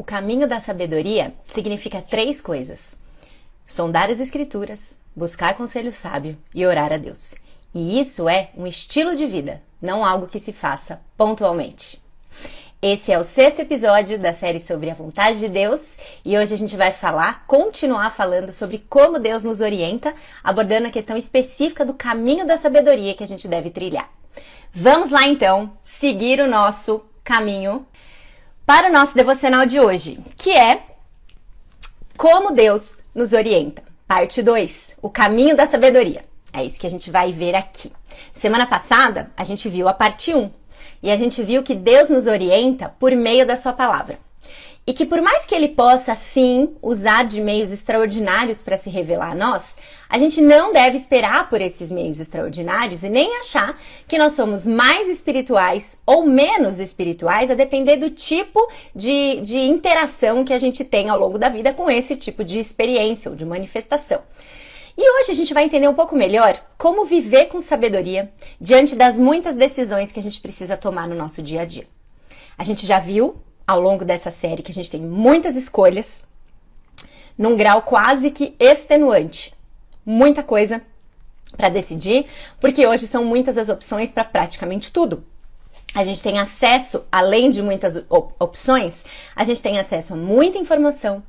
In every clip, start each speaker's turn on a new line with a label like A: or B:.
A: O caminho da sabedoria significa 3 coisas: sondar as escrituras, buscar conselho sábio e orar a Deus. E isso é um estilo de vida, não algo que se faça pontualmente. Esse é o 6º episódio da série sobre a vontade de Deus e hoje a gente vai continuar falando sobre como Deus nos orienta, abordando a questão específica do caminho da sabedoria que a gente deve trilhar. Vamos lá então, seguir o nosso caminho para o nosso devocional de hoje, que é Como Deus nos orienta. Parte 2, o caminho da sabedoria. É isso que a gente vai ver aqui. Semana passada, a gente viu a parte 1. E a gente viu que Deus nos orienta por meio da sua palavra. E que por mais que Ele possa, sim, usar de meios extraordinários para se revelar a nós, a gente não deve esperar por esses meios extraordinários e nem achar que nós somos mais espirituais ou menos espirituais a depender do tipo de interação que a gente tem ao longo da vida com esse tipo de experiência ou de manifestação. E hoje a gente vai entender um pouco melhor como viver com sabedoria diante das muitas decisões que a gente precisa tomar no nosso dia a dia. A gente já viu ao longo dessa série que a gente tem muitas escolhas, num grau quase que extenuante. Muita coisa para decidir, porque hoje são muitas as opções para praticamente tudo. A gente tem acesso, além de muitas opções, a gente tem acesso a muita informação,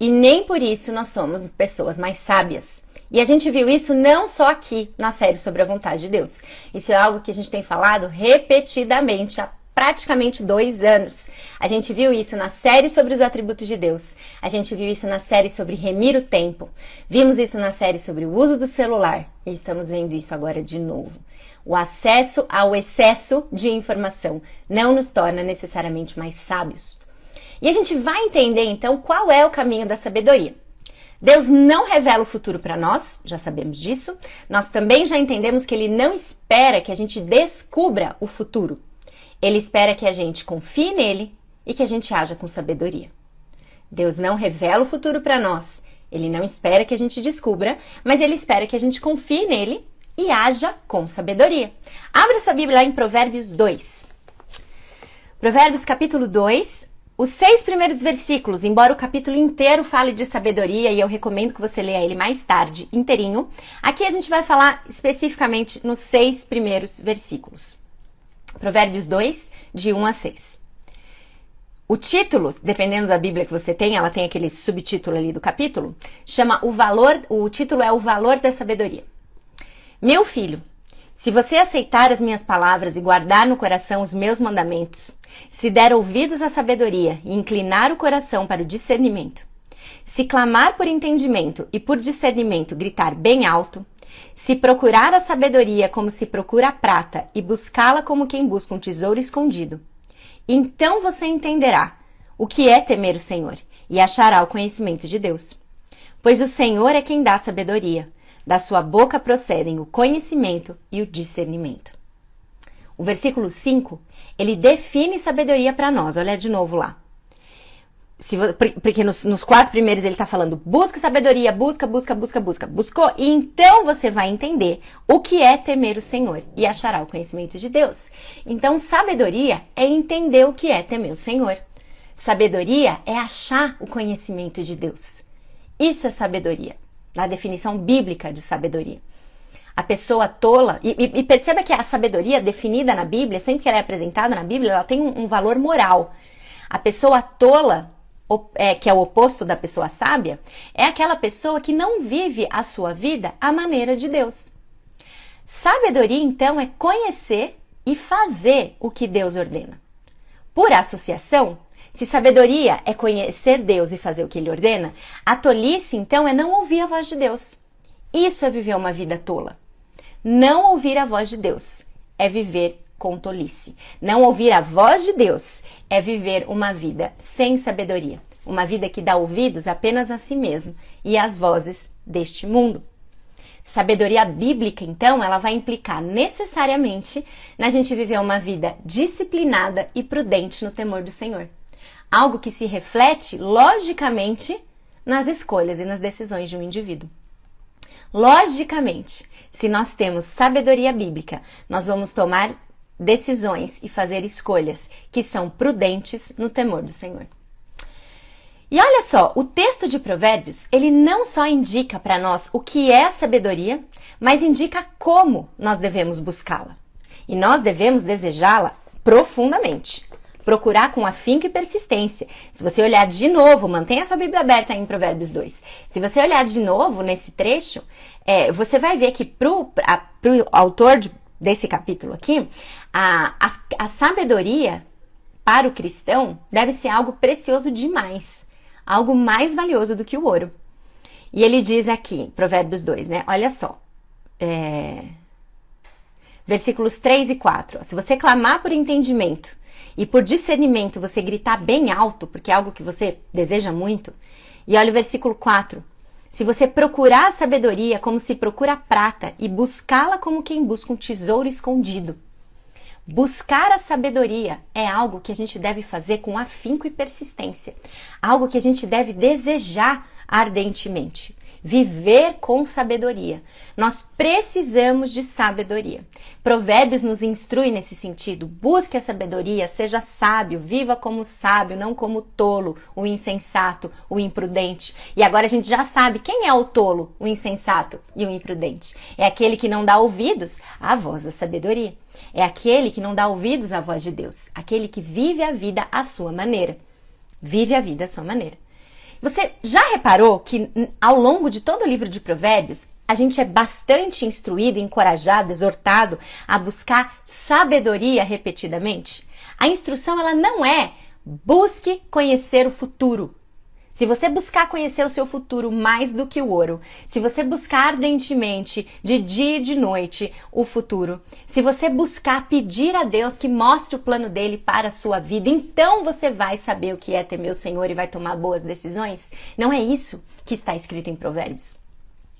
A: e nem por isso nós somos pessoas mais sábias. E a gente viu isso não só aqui na série sobre a vontade de Deus. Isso é algo que a gente tem falado repetidamente há praticamente 2 anos. A gente viu isso na série sobre os atributos de Deus. A gente viu isso na série sobre remir o tempo. Vimos isso na série sobre o uso do celular. E estamos vendo isso agora de novo. O acesso ao excesso de informação não nos torna necessariamente mais sábios. E a gente vai entender, então, qual é o caminho da sabedoria. Deus não revela o futuro para nós, já sabemos disso. Nós também já entendemos que Ele não espera que a gente descubra o futuro. Ele espera que a gente confie nele e que a gente haja com sabedoria. Deus não revela o futuro para nós. Ele não espera que a gente descubra, mas Ele espera que a gente confie nele e haja com sabedoria. Abra sua Bíblia lá em Provérbios 2. Provérbios capítulo 2. Os 6 primeiros versículos, embora o capítulo inteiro fale de sabedoria, e eu recomendo que você leia ele mais tarde, inteirinho, aqui a gente vai falar especificamente nos 6 primeiros versículos. Provérbios 2, de 1 a 6. O título, dependendo da Bíblia que você tem, ela tem aquele subtítulo ali do capítulo, o título é O Valor da Sabedoria. Meu filho, se você aceitar as minhas palavras e guardar no coração os meus mandamentos, se der ouvidos à sabedoria e inclinar o coração para o discernimento, se clamar por entendimento e por discernimento gritar bem alto, se procurar a sabedoria como se procura a prata e buscá-la como quem busca um tesouro escondido, então você entenderá o que é temer o Senhor e achará o conhecimento de Deus. Pois o Senhor é quem dá sabedoria, da sua boca procedem o conhecimento e o discernimento. O versículo 5, ele define sabedoria para nós. Olha de novo lá. Porque nos 4 primeiros ele está falando, busca sabedoria, busca. Buscou, e então você vai entender o que é temer o Senhor e achará o conhecimento de Deus. Então, sabedoria é entender o que é temer o Senhor. Sabedoria é achar o conhecimento de Deus. Isso é sabedoria, na definição bíblica de sabedoria. A pessoa tola, e perceba que a sabedoria definida na Bíblia, sempre que ela é apresentada na Bíblia, ela tem um valor moral. A pessoa tola, que é o oposto da pessoa sábia, é aquela pessoa que não vive a sua vida à maneira de Deus. Sabedoria, então, é conhecer e fazer o que Deus ordena. Por associação, se sabedoria é conhecer Deus e fazer o que Ele ordena, a tolice, então, é não ouvir a voz de Deus. Isso é viver uma vida tola. Não ouvir a voz de Deus é viver com tolice. Não ouvir a voz de Deus é viver uma vida sem sabedoria. Uma vida que dá ouvidos apenas a si mesmo e às vozes deste mundo. Sabedoria bíblica, então, ela vai implicar necessariamente na gente viver uma vida disciplinada e prudente no temor do Senhor. Algo que se reflete, logicamente, nas escolhas e nas decisões de um indivíduo. Logicamente, se nós temos sabedoria bíblica, nós vamos tomar decisões e fazer escolhas que são prudentes no temor do Senhor. E olha só, o texto de Provérbios, ele não só indica para nós o que é a sabedoria, mas indica como nós devemos buscá-la. E nós devemos desejá-la profundamente. Procurar com afinco e persistência. Se você olhar de novo, mantenha a sua Bíblia aberta aí em Provérbios 2. Se você olhar de novo nesse trecho, você vai ver que pro autor desse capítulo aqui, a sabedoria para o cristão deve ser algo precioso demais. Algo mais valioso do que o ouro. E ele diz aqui, Provérbios 2, né? Olha só. Versículos 3 e 4. Se você clamar por entendimento e por discernimento você gritar bem alto, porque é algo que você deseja muito. E olha o versículo 4. Se você procurar a sabedoria como se procura a prata e buscá-la como quem busca um tesouro escondido. Buscar a sabedoria é algo que a gente deve fazer com afinco e persistência. Algo que a gente deve desejar ardentemente. Viver com sabedoria. Nós precisamos de sabedoria. Provérbios nos instrui nesse sentido. Busque a sabedoria, seja sábio, viva como sábio, não como tolo, o insensato, o imprudente. E agora a gente já sabe quem é o tolo, o insensato e o imprudente. É aquele que não dá ouvidos à voz da sabedoria. É aquele que não dá ouvidos à voz de Deus. Aquele que vive a vida à sua maneira. Vive a vida à sua maneira. Você já reparou que ao longo de todo o livro de Provérbios, a gente é bastante instruído, encorajado, exortado a buscar sabedoria repetidamente? A instrução, ela não é busque conhecer o futuro. Se você buscar conhecer o seu futuro mais do que o ouro, se você buscar ardentemente, de dia e de noite, o futuro, se você buscar pedir a Deus que mostre o plano dele para a sua vida, então você vai saber o que é temer o Senhor e vai tomar boas decisões. Não é isso que está escrito em Provérbios.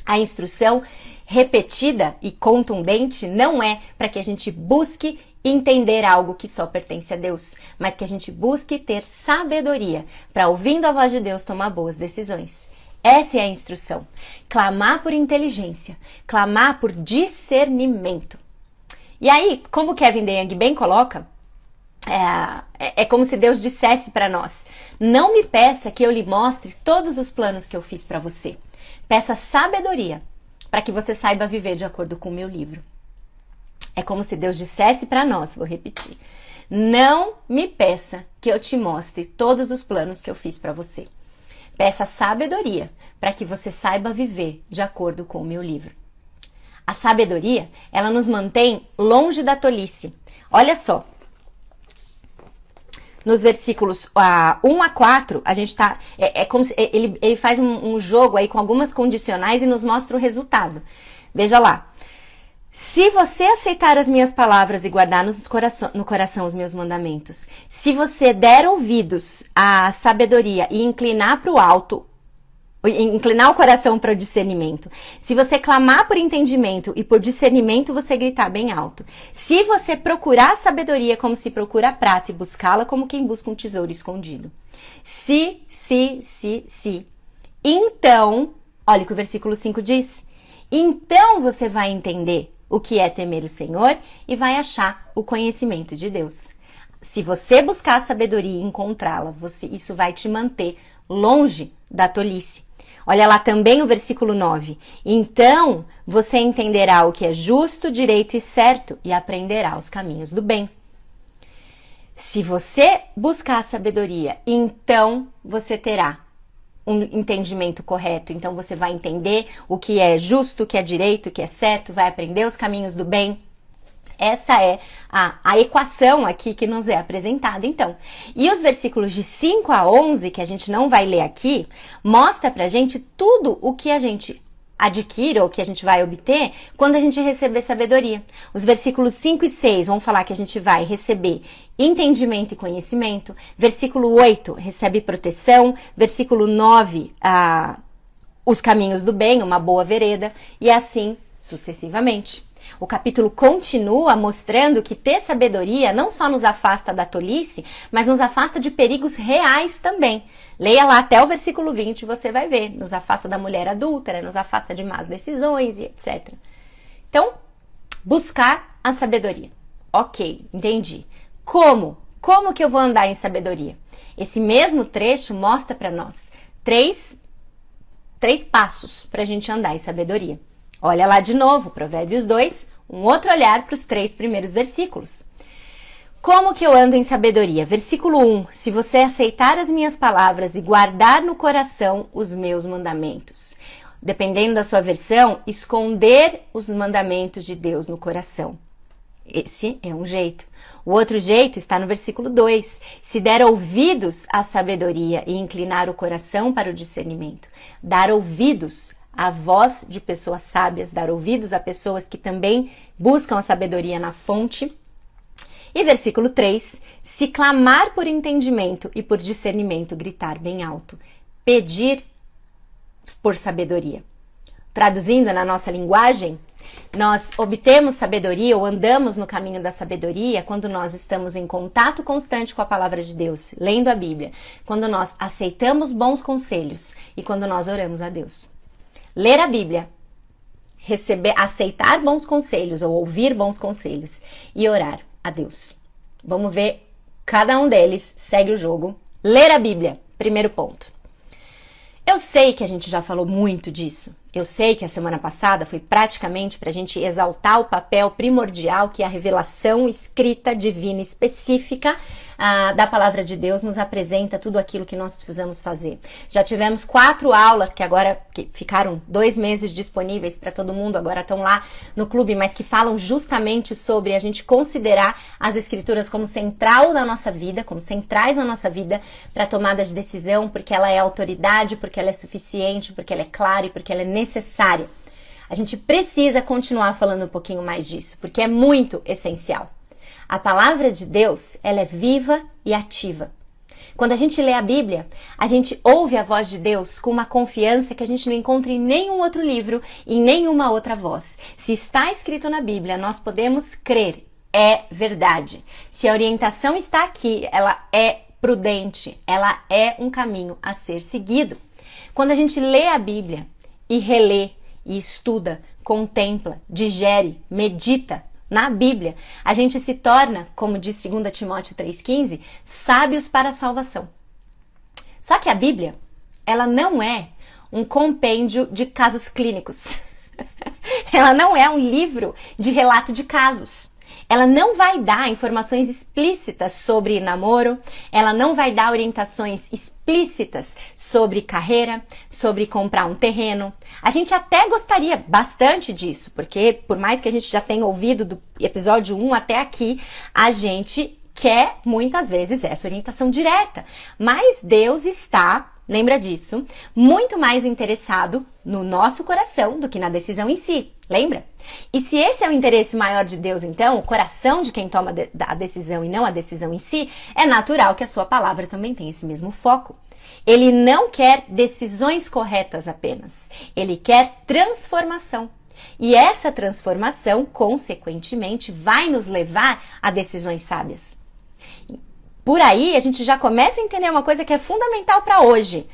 A: A instrução repetida e contundente não é para que a gente busque entender algo que só pertence a Deus, mas que a gente busque ter sabedoria para, ouvindo a voz de Deus, tomar boas decisões. Essa é a instrução. Clamar por inteligência, clamar por discernimento. E aí, como Kevin DeYoung bem coloca, é como se Deus dissesse para nós: não me peça que eu lhe mostre todos os planos que eu fiz para você. Peça sabedoria para que você saiba viver de acordo com o meu livro. É como se Deus dissesse para nós, vou repetir: não me peça que eu te mostre todos os planos que eu fiz para você. Peça sabedoria para que você saiba viver de acordo com o meu livro. A sabedoria, ela nos mantém longe da tolice. Olha só, nos versículos 1 a 4, a gente tá, como se ele faz um jogo aí com algumas condicionais e nos mostra o resultado. Veja lá. Se você aceitar as minhas palavras e guardar no coração os meus mandamentos, se você der ouvidos à sabedoria e inclinar para o alto, inclinar o coração para o discernimento, se você clamar por entendimento e por discernimento você gritar bem alto, se você procurar a sabedoria como se procura a prata e buscá-la como quem busca um tesouro escondido. Se, então, olha o que o versículo 5 diz, então você vai entender o que é temer o Senhor e vai achar o conhecimento de Deus. Se você buscar a sabedoria e encontrá-la, isso vai te manter longe da tolice. Olha lá também o versículo 9. Então você entenderá o que é justo, direito e certo e aprenderá os caminhos do bem. Se você buscar a sabedoria, então você terá um entendimento correto. Então você vai entender o que é justo, o que é direito, o que é certo, vai aprender os caminhos do bem. Essa é a equação aqui que nos é apresentada, então. E os versículos de 5 a 11, que a gente não vai ler aqui, mostra pra gente tudo o que a gente adquire ou que a gente vai obter quando a gente receber sabedoria. Os versículos 5 e 6 vão falar que a gente vai receber entendimento e conhecimento. Versículo 8, recebe proteção. Versículo 9, os caminhos do bem, uma boa vereda. E assim sucessivamente. O capítulo continua mostrando que ter sabedoria não só nos afasta da tolice, mas nos afasta de perigos reais também. Leia lá até o versículo 20 e você vai ver. Nos afasta da mulher adúltera, nos afasta de más decisões e etc. Então, buscar a sabedoria. Ok, entendi. Como? Como que eu vou andar em sabedoria? Esse mesmo trecho mostra para nós três passos para a gente andar em sabedoria. Olha lá de novo, Provérbios 2, um outro olhar para os 3 primeiros versículos. Como que eu ando em sabedoria? Versículo 1. Se você aceitar as minhas palavras e guardar no coração os meus mandamentos. Dependendo da sua versão, esconder os mandamentos de Deus no coração. Esse é um jeito. O outro jeito está no versículo 2. Se der ouvidos à sabedoria e inclinar o coração para o discernimento. Dar ouvidos à voz de pessoas sábias, dar ouvidos a pessoas que também buscam a sabedoria na fonte. E versículo 3. Se clamar por entendimento e por discernimento, gritar bem alto. Pedir por sabedoria. Traduzindo na nossa linguagem, nós obtemos sabedoria ou andamos no caminho da sabedoria quando nós estamos em contato constante com a palavra de Deus, lendo a Bíblia, quando nós aceitamos bons conselhos e quando nós oramos a Deus. Ler a Bíblia, aceitar bons conselhos ou ouvir bons conselhos e orar a Deus. Vamos ver cada um deles, segue o jogo. Ler a Bíblia, primeiro ponto. Eu sei que a gente já falou muito disso. Eu sei que a semana passada foi praticamente para a gente exaltar o papel primordial que a revelação escrita, divina, específica da palavra de Deus nos apresenta tudo aquilo que nós precisamos fazer. Já tivemos 4 aulas que agora ficaram 2 meses disponíveis para todo mundo, agora estão lá no clube, mas que falam justamente sobre a gente considerar as escrituras como central na nossa vida, como centrais na nossa vida para tomada de decisão, porque ela é autoridade, porque ela é suficiente, porque ela é clara e porque ela é necessária. A gente precisa continuar falando um pouquinho mais disso, porque é muito essencial. A palavra de Deus, ela é viva e ativa. Quando a gente lê a Bíblia, a gente ouve a voz de Deus com uma confiança que a gente não encontra em nenhum outro livro, em nenhuma outra voz. Se está escrito na Bíblia, nós podemos crer, é verdade. Se a orientação está aqui, ela é prudente, ela é um caminho a ser seguido. Quando a gente lê a Bíblia e relê, e estuda, contempla, digere, medita na Bíblia, a gente se torna, como diz 2 Timóteo 3,15, sábios para a salvação. Só que a Bíblia, ela não é um compêndio de casos clínicos. Ela não é um livro de relato de casos. Ela não vai dar informações explícitas sobre namoro, ela não vai dar orientações explícitas sobre carreira, sobre comprar um terreno. A gente até gostaria bastante disso, porque por mais que a gente já tenha ouvido do episódio 1 até aqui, a gente quer muitas vezes essa orientação direta. Mas Deus está, lembra disso, muito mais interessado no nosso coração do que na decisão em si. Lembra? E se esse é o interesse maior de Deus, então, o coração de quem toma a decisão e não a decisão em si, é natural que a sua palavra também tenha esse mesmo foco. Ele não quer decisões corretas apenas. Ele quer transformação. E essa transformação, consequentemente, vai nos levar a decisões sábias. Por aí, a gente já começa a entender uma coisa que é fundamental para hoje.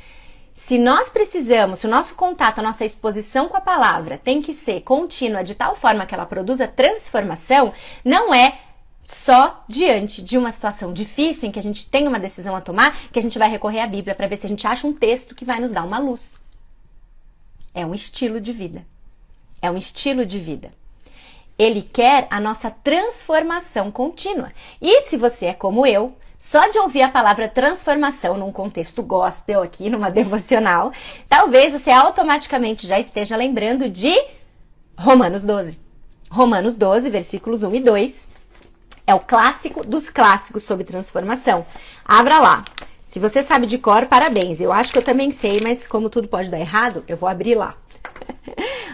A: Se nós precisamos, se o nosso contato, a nossa exposição com a palavra tem que ser contínua de tal forma que ela produza transformação, não é só diante de uma situação difícil em que a gente tem uma decisão a tomar que a gente vai recorrer à Bíblia para ver se a gente acha um texto que vai nos dar uma luz. É um estilo de vida. É um estilo de vida. Ele quer a nossa transformação contínua. E se você é como eu, só de ouvir a palavra transformação num contexto gospel aqui, numa devocional, talvez você automaticamente já esteja lembrando de Romanos 12. Romanos 12, versículos 1 e 2, é o clássico dos clássicos sobre transformação. Abra lá. Se você sabe de cor, parabéns. Eu acho que eu também sei, mas como tudo pode dar errado, eu vou abrir lá.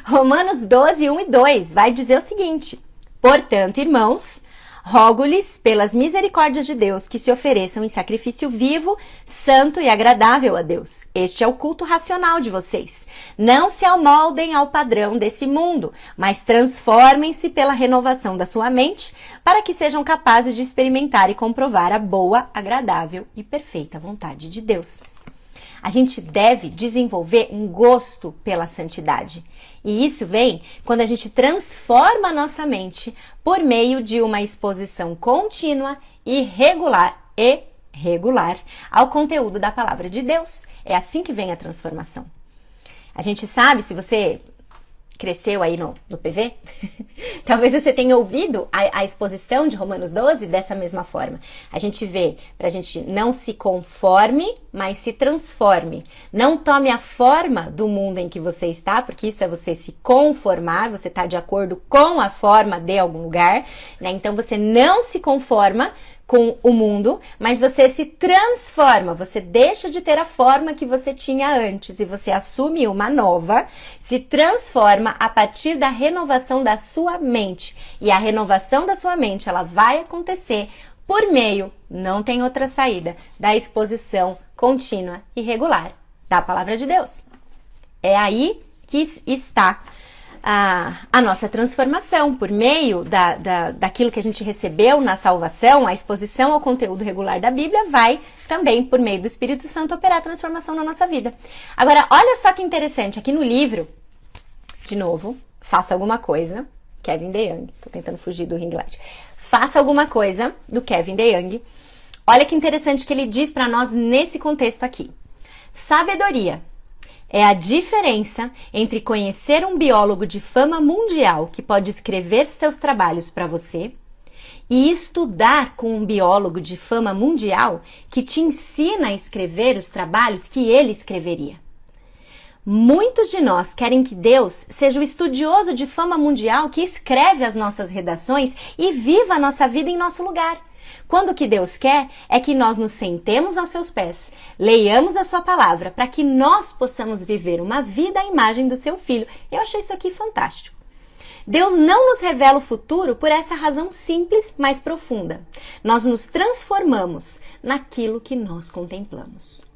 A: Romanos 12, 1 e 2 vai dizer o seguinte: portanto, irmãos, rogo-lhes pelas misericórdias de Deus que se ofereçam em sacrifício vivo, santo e agradável a Deus. Este é o culto racional de vocês. Não se amoldem ao padrão desse mundo, mas transformem-se pela renovação da sua mente, para que sejam capazes de experimentar e comprovar a boa, agradável e perfeita vontade de Deus. A gente deve desenvolver um gosto pela santidade. E isso vem quando a gente transforma a nossa mente por meio de uma exposição contínua e regular ao conteúdo da palavra de Deus. É assim que vem a transformação. A gente sabe, se você cresceu aí no PV, talvez você tenha ouvido a exposição de Romanos 12 dessa mesma forma. A gente vê, para a gente não se conforme, mas se transforme. Não tome a forma do mundo em que você está, porque isso é você se conformar, você está de acordo com a forma de algum lugar, né? Então você não se conforma com o mundo, mas você se transforma, você deixa de ter a forma que você tinha antes e você assume uma nova, se transforma a partir da renovação da sua mente. E a renovação da sua mente, ela vai acontecer por meio, não tem outra saída, da exposição contínua e regular da palavra de Deus. É aí que está a nossa transformação, por meio daquilo que a gente recebeu na salvação. A exposição ao conteúdo regular da Bíblia vai também, por meio do Espírito Santo, operar a transformação na nossa vida. Agora, olha só que interessante, aqui no livro, de novo, Faça Alguma Coisa, Kevin DeYoung, tô tentando fugir do ring light. Faça Alguma Coisa, do Kevin DeYoung. Olha que interessante que ele diz para nós nesse contexto aqui. Sabedoria é a diferença entre conhecer um biólogo de fama mundial que pode escrever seus trabalhos para você e estudar com um biólogo de fama mundial que te ensina a escrever os trabalhos que ele escreveria. Muitos de nós querem que Deus seja o estudioso de fama mundial que escreve as nossas redações e viva a nossa vida em nosso lugar. Quando o que Deus quer é que nós nos sentemos aos seus pés, leiamos a sua palavra, para que nós possamos viver uma vida à imagem do seu Filho. Eu achei isso aqui fantástico. Deus não nos revela o futuro por essa razão simples, mas profunda. Nós nos transformamos naquilo que nós contemplamos.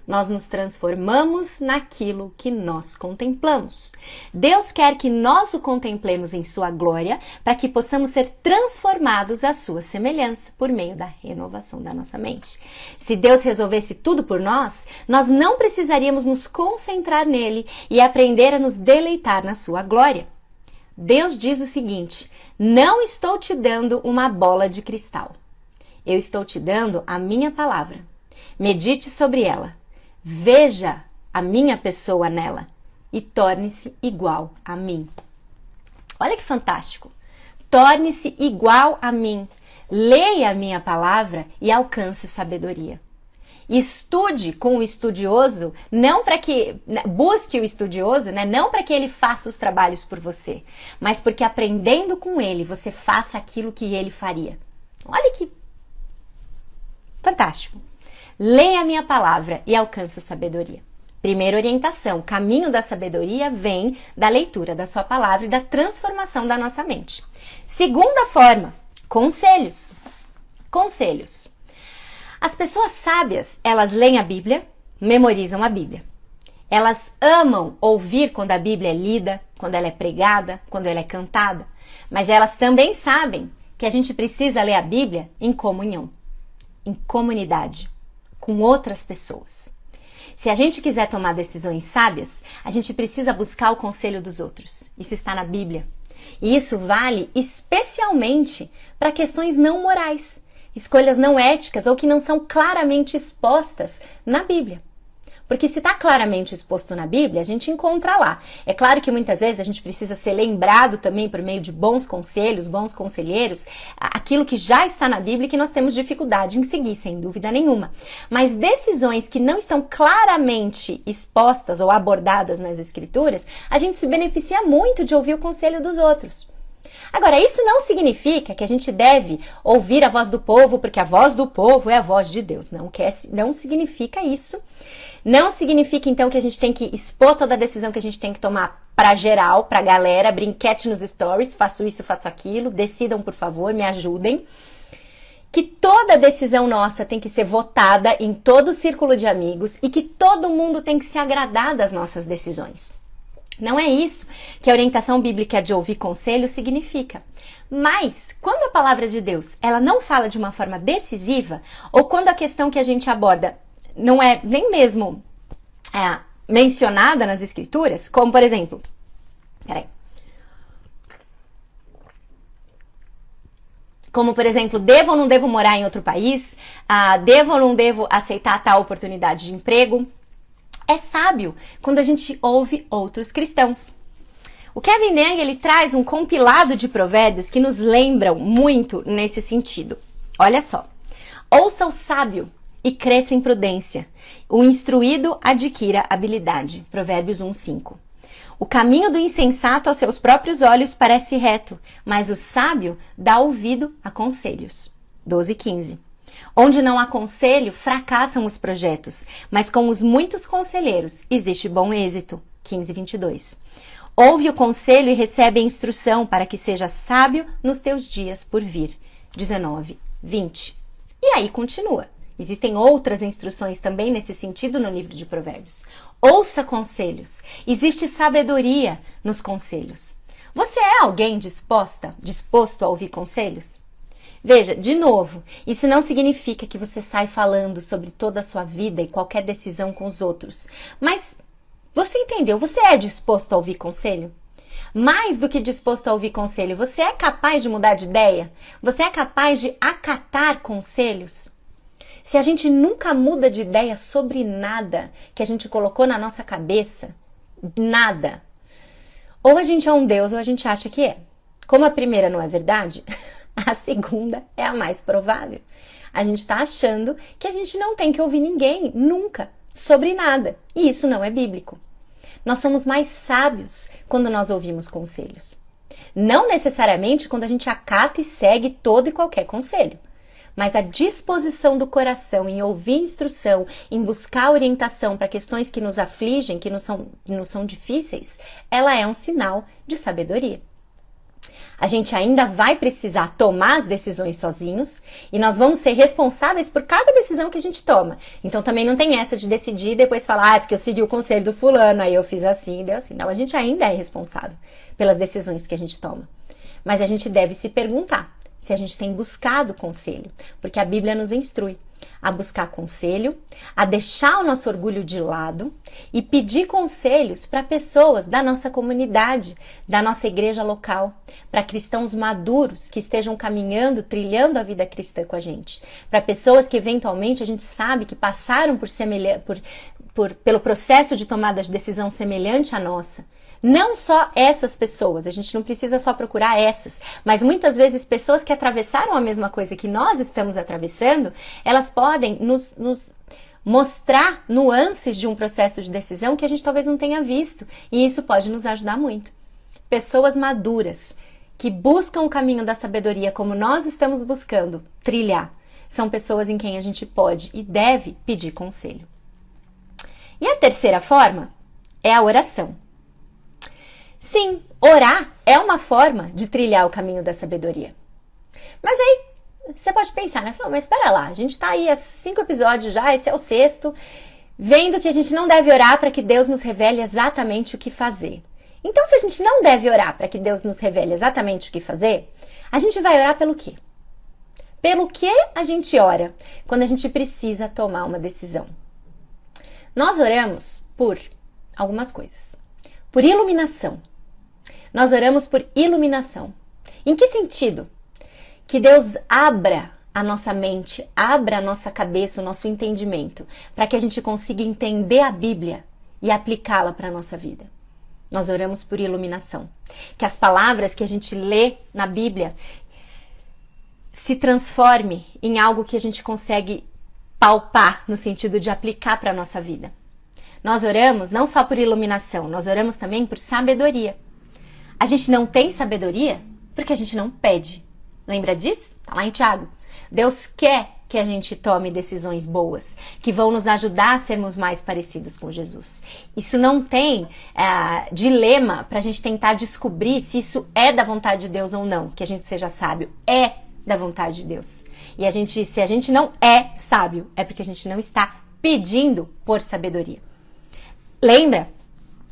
A: Nós nos transformamos naquilo que nós contemplamos. Deus quer que nós o contemplemos em sua glória, para que possamos ser transformados à sua semelhança por meio da renovação da nossa mente. Se Deus resolvesse tudo por nós, nós não precisaríamos nos concentrar nele e aprender a nos deleitar na sua glória. Deus diz o seguinte: não estou te dando uma bola de cristal. Eu estou te dando a minha palavra. Medite sobre ela. Veja a minha pessoa nela e torne-se igual a mim. Olha que fantástico! Torne-se igual a mim. Leia a minha palavra e alcance sabedoria. Estude com o estudioso, não para que busque o estudioso, né? Não para que ele faça os trabalhos por você, mas porque aprendendo com ele você faça aquilo que ele faria. Olha que fantástico! Leia a minha palavra e alcance sabedoria. Primeira orientação, o caminho da sabedoria vem da leitura da sua palavra e da transformação da nossa mente. Segunda forma, conselhos. Conselhos. As pessoas sábias, elas leem a Bíblia, memorizam a Bíblia. Elas amam ouvir quando a Bíblia é lida, quando ela é pregada, quando ela é cantada. Mas elas também sabem que a gente precisa ler a Bíblia em comunhão, em comunidade, com outras pessoas. Se a gente quiser tomar decisões sábias, a gente precisa buscar o conselho dos outros. Isso está na Bíblia. E isso vale especialmente para questões não morais, escolhas não éticas ou que não são claramente expostas na Bíblia. Porque se está claramente exposto na Bíblia, a gente encontra lá. É claro que muitas vezes a gente precisa ser lembrado também por meio de bons conselhos, bons conselheiros, aquilo que já está na Bíblia e que nós temos dificuldade em seguir, sem dúvida nenhuma. Mas decisões que não estão claramente expostas ou abordadas nas Escrituras, a gente se beneficia muito de ouvir o conselho dos outros. Agora, isso não significa que a gente deve ouvir a voz do povo, porque a voz do povo é a voz de Deus. Não significa isso. Não significa, então, que a gente tem que expor toda a decisão que a gente tem que tomar para geral, para a galera, brinquete nos stories, faço isso, faço aquilo, decidam, por favor, me ajudem. Que toda decisão nossa tem que ser votada em todo o círculo de amigos e que todo mundo tem que se agradar das nossas decisões. Não é isso que a orientação bíblica de ouvir conselho significa. Mas, quando a palavra de Deus ela não fala de uma forma decisiva, ou quando a questão que a gente aborda não é nem mesmo mencionada nas escrituras, como por exemplo, devo ou não devo morar em outro país, devo ou não devo aceitar tal oportunidade de emprego. É sábio quando a gente ouve outros cristãos. O Kevin DeYoung, ele traz um compilado de provérbios que nos lembram muito nesse sentido. Olha só. Ouça o sábio e cresça em prudência. O instruído adquira habilidade. Provérbios 1:5. O caminho do insensato aos seus próprios olhos parece reto, mas o sábio dá ouvido a conselhos. 12:15. Onde não há conselho, fracassam os projetos, mas com os muitos conselheiros existe bom êxito. 15:22. Ouve o conselho e recebe a instrução para que seja sábio nos teus dias por vir. 19:20. E aí continua. Existem outras instruções também nesse sentido no livro de Provérbios. Ouça conselhos. Existe sabedoria nos conselhos. Você é alguém disposto a ouvir conselhos? Veja, de novo, isso não significa que você sai falando sobre toda a sua vida e qualquer decisão com os outros. Mas você entendeu? Você é disposto a ouvir conselho? Mais do que disposto a ouvir conselho, você é capaz de mudar de ideia? Você é capaz de acatar conselhos? Se a gente nunca muda de ideia sobre nada que a gente colocou na nossa cabeça, nada, ou a gente é um Deus ou a gente acha que é. Como a primeira não é verdade, a segunda é a mais provável. A gente está achando que a gente não tem que ouvir ninguém, nunca, sobre nada. E isso não é bíblico. Nós somos mais sábios quando nós ouvimos conselhos. Não necessariamente quando a gente acata e segue todo e qualquer conselho. Mas a disposição do coração em ouvir instrução, em buscar orientação para questões que nos afligem, que nos são difíceis, ela é um sinal de sabedoria. A gente ainda vai precisar tomar as decisões sozinhos e nós vamos ser responsáveis por cada decisão que a gente toma. Então também não tem essa de decidir e depois falar, é porque eu segui o conselho do fulano, aí eu fiz assim e deu assim. Não, a gente ainda é responsável pelas decisões que a gente toma. Mas a gente deve se perguntar se a gente tem buscado conselho, porque a Bíblia nos instrui a buscar conselho, a deixar o nosso orgulho de lado e pedir conselhos para pessoas da nossa comunidade, da nossa igreja local, para cristãos maduros que estejam caminhando, trilhando a vida cristã com a gente, para pessoas que eventualmente a gente sabe que passaram pelo processo de tomada de decisão semelhante à nossa. Não só essas pessoas, a gente não precisa só procurar essas, mas muitas vezes pessoas que atravessaram a mesma coisa que nós estamos atravessando, elas podem nos mostrar nuances de um processo de decisão que a gente talvez não tenha visto, e isso pode nos ajudar muito. Pessoas maduras, que buscam o caminho da sabedoria como nós estamos buscando trilhar, são pessoas em quem a gente pode e deve pedir conselho. E a terceira forma é a oração. Sim, orar é uma forma de trilhar o caminho da sabedoria. Mas aí, você pode pensar, né? Mas espera lá, a gente tá aí há 5 episódios já, esse é o 6º, vendo que a gente não deve orar para que Deus nos revele exatamente o que fazer. Então, se a gente não deve orar para que Deus nos revele exatamente o que fazer, a gente vai orar pelo quê? Pelo que a gente ora quando a gente precisa tomar uma decisão? Nós oramos por algumas coisas. Por iluminação. Nós oramos por iluminação. Em que sentido? Que Deus abra a nossa mente, abra a nossa cabeça, o nosso entendimento, para que a gente consiga entender a Bíblia e aplicá-la para a nossa vida. Nós oramos por iluminação. Que as palavras que a gente lê na Bíblia se transforme em algo que a gente consegue palpar, no sentido de aplicar para a nossa vida. Nós oramos não só por iluminação, nós oramos também por sabedoria. A gente não tem sabedoria porque a gente não pede. Lembra disso? Tá lá em Tiago. Deus quer que a gente tome decisões boas, que vão nos ajudar a sermos mais parecidos com Jesus. Isso não tem dilema para a gente tentar descobrir se isso é da vontade de Deus ou não, que a gente seja sábio. É da vontade de Deus. E se a gente não é sábio, é porque a gente não está pedindo por sabedoria. Lembra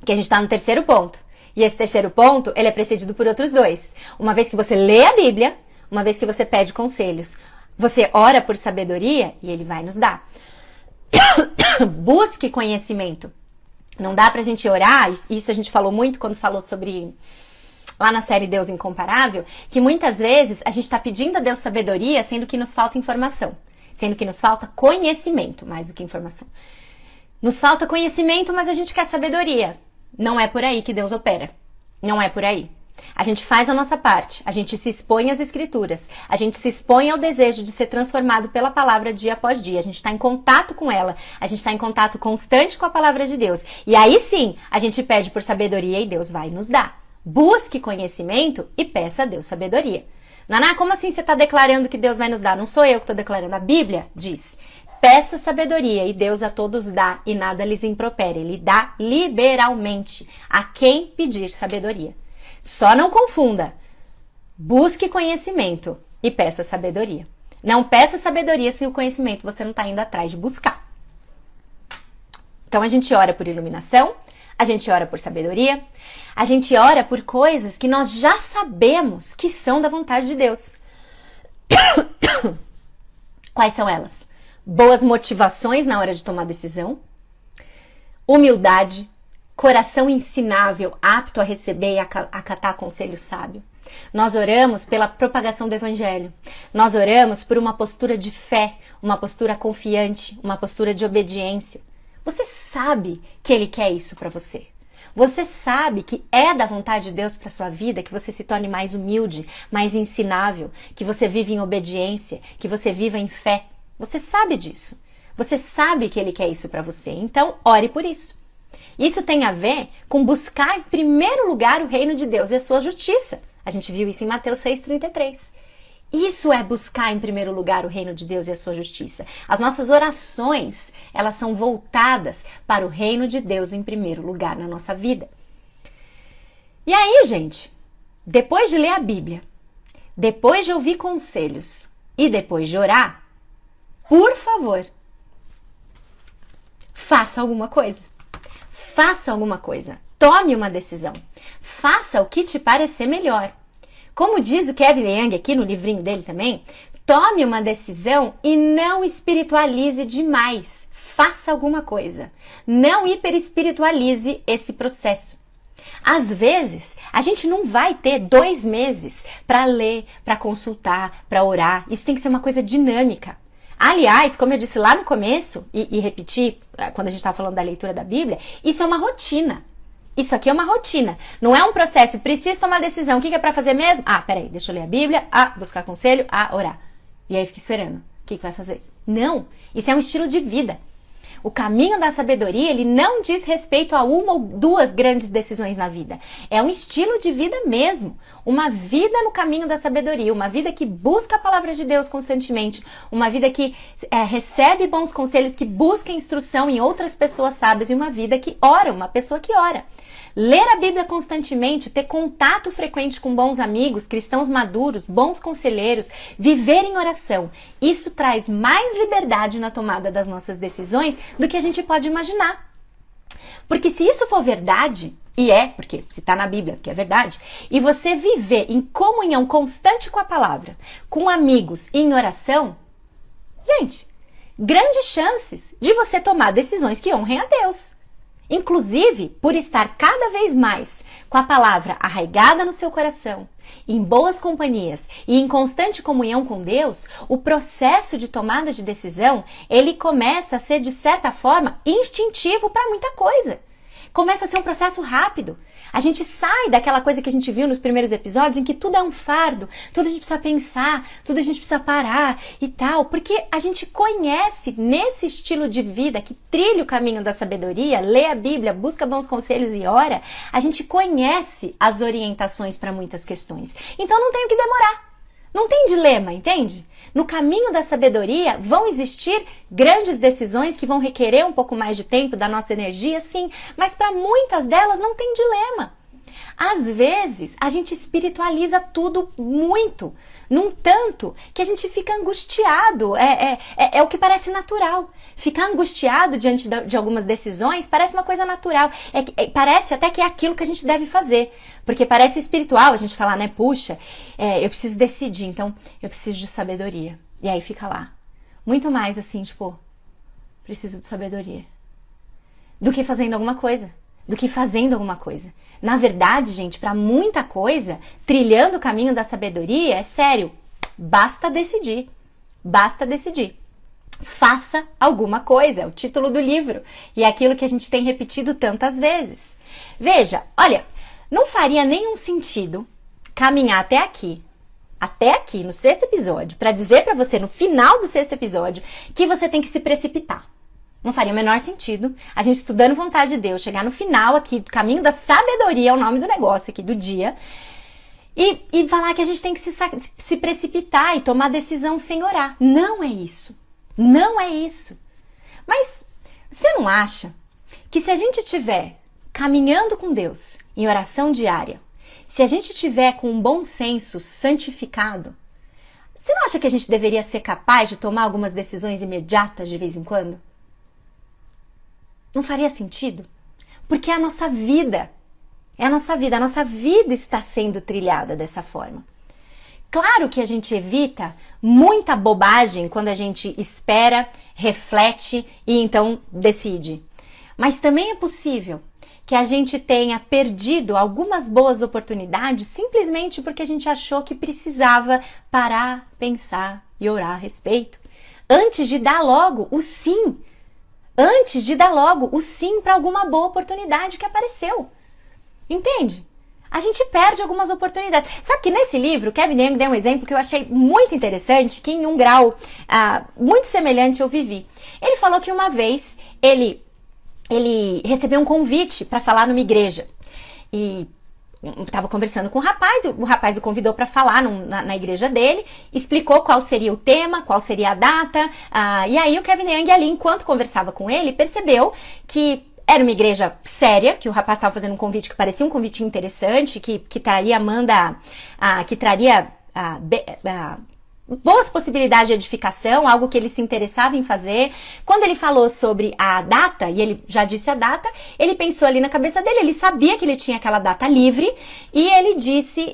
A: que a gente está no terceiro ponto. E esse terceiro ponto, ele é precedido por outros 2. Uma vez que você lê a Bíblia, uma vez que você pede conselhos, você ora por sabedoria e ele vai nos dar. Busque conhecimento. Não dá pra gente orar, isso a gente falou muito quando falou sobre, lá na série Deus Incomparável, que muitas vezes a gente tá pedindo a Deus sabedoria, sendo que nos falta informação, sendo que nos falta conhecimento, mais do que informação. Nos falta conhecimento, mas a gente quer sabedoria. Não é por aí que Deus opera. Não é por aí. A gente faz a nossa parte, a gente se expõe às escrituras, a gente se expõe ao desejo de ser transformado pela palavra dia após dia, a gente está em contato com ela, a gente está em contato constante com a palavra de Deus. E aí sim, a gente pede por sabedoria e Deus vai nos dar. Busque conhecimento e peça a Deus sabedoria. Naná, como assim você está declarando que Deus vai nos dar? Não sou eu que estou declarando, a Bíblia diz. Peça sabedoria e Deus a todos dá e nada lhes impropere. Ele dá liberalmente a quem pedir sabedoria. Só não confunda. Busque conhecimento e peça sabedoria. Não peça sabedoria se o conhecimento você não está indo atrás de buscar. Então a gente ora por iluminação, a gente ora por sabedoria, a gente ora por coisas que nós já sabemos que são da vontade de Deus. Quais são elas? Boas motivações na hora de tomar decisão, humildade, coração ensinável, apto a receber e acatar conselho sábio. Nós oramos pela propagação do evangelho. Nós oramos por uma postura de fé, uma postura confiante, uma postura de obediência. Você sabe que Ele quer isso para você. Você sabe que é da vontade de Deus para sua vida que você se torne mais humilde, mais ensinável, que você viva em obediência, que você viva em fé. Você sabe disso. Você sabe que Ele quer isso para você. Então, ore por isso. Isso tem a ver com buscar em primeiro lugar o reino de Deus e a sua justiça. A gente viu isso em Mateus 6,33. Isso é buscar em primeiro lugar o reino de Deus e a sua justiça. As nossas orações, elas são voltadas para o reino de Deus em primeiro lugar na nossa vida. E aí, gente, depois de ler a Bíblia, depois de ouvir conselhos e depois de orar, por favor, faça alguma coisa. Faça alguma coisa. Tome uma decisão. Faça o que te parecer melhor. Como diz o Kevin DeYoung aqui no livrinho dele também, tome uma decisão e não espiritualize demais. Faça alguma coisa. Não hiperespiritualize esse processo. Às vezes, a gente não vai ter 2 meses para ler, para consultar, para orar. Isso tem que ser uma coisa dinâmica. Aliás, como eu disse lá no começo, e repeti quando a gente estava falando da leitura da Bíblia, isso é uma rotina. Isso aqui é uma rotina. Não é um processo, preciso tomar decisão. O que é para fazer mesmo? Peraí, deixa eu ler a Bíblia, buscar conselho, orar. E aí fica esperando. O que vai fazer? Não, isso é um estilo de vida. O caminho da sabedoria, ele não diz respeito a 1 ou 2 grandes decisões na vida. É um estilo de vida mesmo. Uma vida no caminho da sabedoria. Uma vida que busca a palavra de Deus constantemente. Uma vida que recebe bons conselhos, que busca instrução em outras pessoas sábias. E uma vida que ora, uma pessoa que ora. Ler a Bíblia constantemente, ter contato frequente com bons amigos, cristãos maduros, bons conselheiros, viver em oração. Isso traz mais liberdade na tomada das nossas decisões do que a gente pode imaginar. Porque se isso for verdade, e porque se está na Bíblia, que é verdade, e você viver em comunhão constante com a palavra, com amigos e em oração, gente, grandes chances de você tomar decisões que honrem a Deus. Inclusive, por estar cada vez mais com a palavra arraigada no seu coração, em boas companhias e em constante comunhão com Deus, o processo de tomada de decisão, ele começa a ser, de certa forma, instintivo para muita coisa. Começa a ser um processo rápido. A gente sai daquela coisa que a gente viu nos primeiros episódios, em que tudo é um fardo, tudo a gente precisa pensar, tudo a gente precisa parar e tal, porque a gente conhece nesse estilo de vida que trilha o caminho da sabedoria, lê a Bíblia, busca bons conselhos e ora, a gente conhece as orientações para muitas questões. Então não tem o que demorar. Não tem dilema, entende? No caminho da sabedoria vão existir grandes decisões que vão requerer um pouco mais de tempo da nossa energia, sim, mas para muitas delas não tem dilema. Às vezes, a gente espiritualiza tudo muito, num tanto que a gente fica angustiado, é o que parece natural. Ficar angustiado diante de algumas decisões parece uma coisa natural, parece até que é aquilo que a gente deve fazer, porque parece espiritual a gente falar, né, puxa, eu preciso decidir, então eu preciso de sabedoria. E aí fica lá, muito mais assim, tipo, preciso de sabedoria. Do que fazendo alguma coisa. Do que fazendo alguma coisa. Na verdade, gente, para muita coisa, trilhando o caminho da sabedoria, é sério, basta decidir. Basta decidir. Faça alguma coisa, é o título do livro. E é aquilo que a gente tem repetido tantas vezes. Veja, olha, não faria nenhum sentido caminhar até aqui, no sexto episódio, para dizer para você, no final do sexto episódio, que você tem que se precipitar. Não faria o menor sentido a gente estudando vontade de Deus, chegar no final aqui, caminho da sabedoria, é o nome do negócio aqui do dia, e falar que a gente tem que se precipitar e tomar decisão sem orar. Não é isso. Não é isso. Mas você não acha que se a gente estiver caminhando com Deus em oração diária, se a gente estiver com um bom senso santificado, você não acha que a gente deveria ser capaz de tomar algumas decisões imediatas de vez em quando? Não faria sentido? Porque é a nossa vida. É a nossa vida está sendo trilhada dessa forma. Claro que a gente evita muita bobagem quando a gente espera, reflete e então decide. Mas também é possível que a gente tenha perdido algumas boas oportunidades simplesmente porque a gente achou que precisava parar, pensar e orar a respeito, antes de dar logo o sim. Antes de dar logo o sim para alguma boa oportunidade que apareceu. Entende? A gente perde algumas oportunidades. Sabe que nesse livro, Kevin DeYoung deu um exemplo que eu achei muito interessante, que em um grau muito semelhante eu vivi. Ele falou que uma vez ele recebeu um convite para falar numa igreja. E estava conversando com o rapaz o convidou para falar na igreja dele, explicou qual seria o tema, qual seria a data, e aí o Kevin DeYoung ali, enquanto conversava com ele, percebeu que era uma igreja séria, que o rapaz estava fazendo um convite que parecia um convite interessante, que traria boas possibilidades de edificação, algo que ele se interessava em fazer. Quando ele falou sobre a data, e ele já disse a data, ele pensou ali na cabeça dele, ele sabia que ele tinha aquela data livre, e ele disse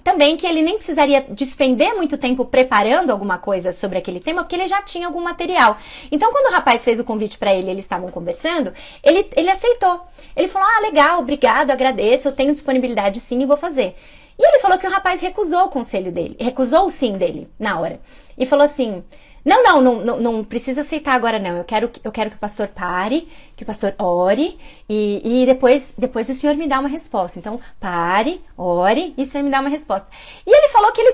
A: também que ele nem precisaria despender muito tempo preparando alguma coisa sobre aquele tema, porque ele já tinha algum material. Então, quando o rapaz fez o convite para ele, eles estavam conversando, ele aceitou. Ele falou, legal, obrigado, agradeço, eu tenho disponibilidade sim e vou fazer. E ele falou que o rapaz recusou o conselho dele, recusou o sim dele na hora. E falou assim, não precisa aceitar agora não, eu quero que o pastor pare, que o pastor ore e depois o senhor me dá uma resposta. Então, pare, ore e o senhor me dá uma resposta. E ele falou que ele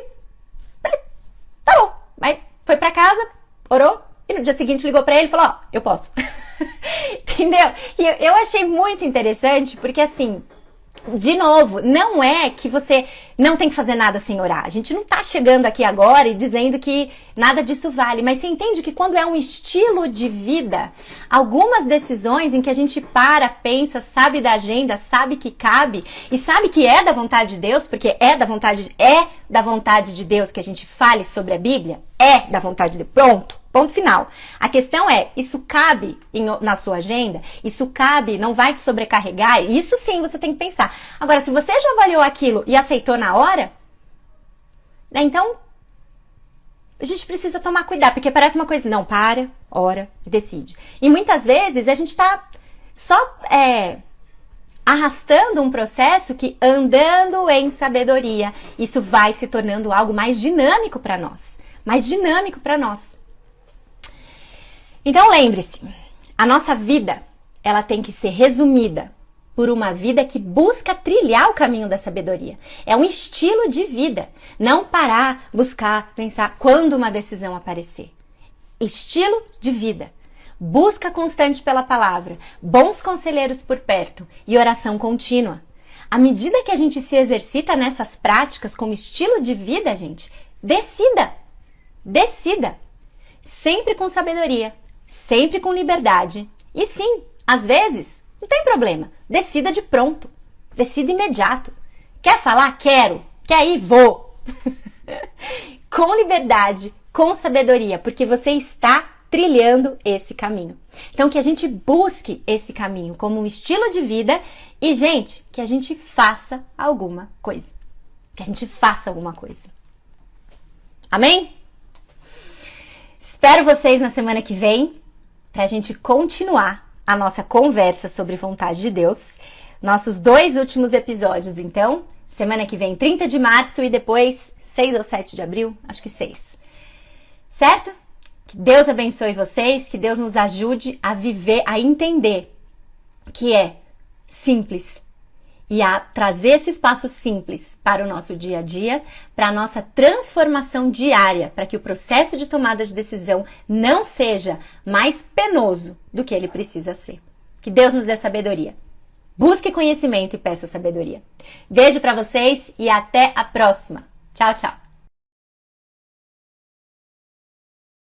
A: tá bom, aí foi pra casa, orou e no dia seguinte ligou pra ele e falou, eu posso. Entendeu? E eu achei muito interessante porque assim, de novo, não é que você não tem que fazer nada sem orar. A gente não tá chegando aqui agora e dizendo que nada disso vale, mas você entende que quando é um estilo de vida, algumas decisões em que a gente para, pensa, sabe da agenda, sabe que cabe e sabe que é da vontade de Deus, porque é da vontade de Deus que a gente fale sobre a Bíblia, é da vontade de Deus, ponto final. A questão é, isso cabe na sua agenda? Isso cabe, não vai te sobrecarregar? Isso sim você tem que pensar. Agora, se você já avaliou aquilo e aceitou na hora, né, então a gente precisa tomar cuidado, porque parece uma coisa, não, para, ora e decide. E muitas vezes a gente está só arrastando um processo que, andando em sabedoria, isso vai se tornando algo mais dinâmico para nós. Então lembre-se, a nossa vida, ela tem que ser resumida por uma vida que busca trilhar o caminho da sabedoria. É um estilo de vida, não parar, buscar, pensar quando uma decisão aparecer. Estilo de vida, busca constante pela palavra, bons conselheiros por perto e oração contínua. À medida que a gente se exercita nessas práticas como estilo de vida, gente, decida. Sempre com sabedoria. Sempre com liberdade. E sim, às vezes, não tem problema. Decida de pronto. Decida imediato. Quer falar? Quero. Quer ir? Vou. Com liberdade, com sabedoria, porque você está trilhando esse caminho. Então, que a gente busque esse caminho como um estilo de vida e, gente, que a gente faça alguma coisa. Amém? Espero vocês na semana que vem. para a gente continuar a nossa conversa sobre vontade de Deus. Nossos 2 últimos episódios, então, semana que vem, 30 de março e depois 6 ou 7 de abril, acho que 6. Certo? Que Deus abençoe vocês, que Deus nos ajude a viver, a entender que é simples e a trazer esses passos simples para o nosso dia a dia, para a nossa transformação diária, para que o processo de tomada de decisão não seja mais penoso do que ele precisa ser. Que Deus nos dê sabedoria. Busque conhecimento e peça sabedoria. Beijo para vocês e até a próxima. Tchau, tchau.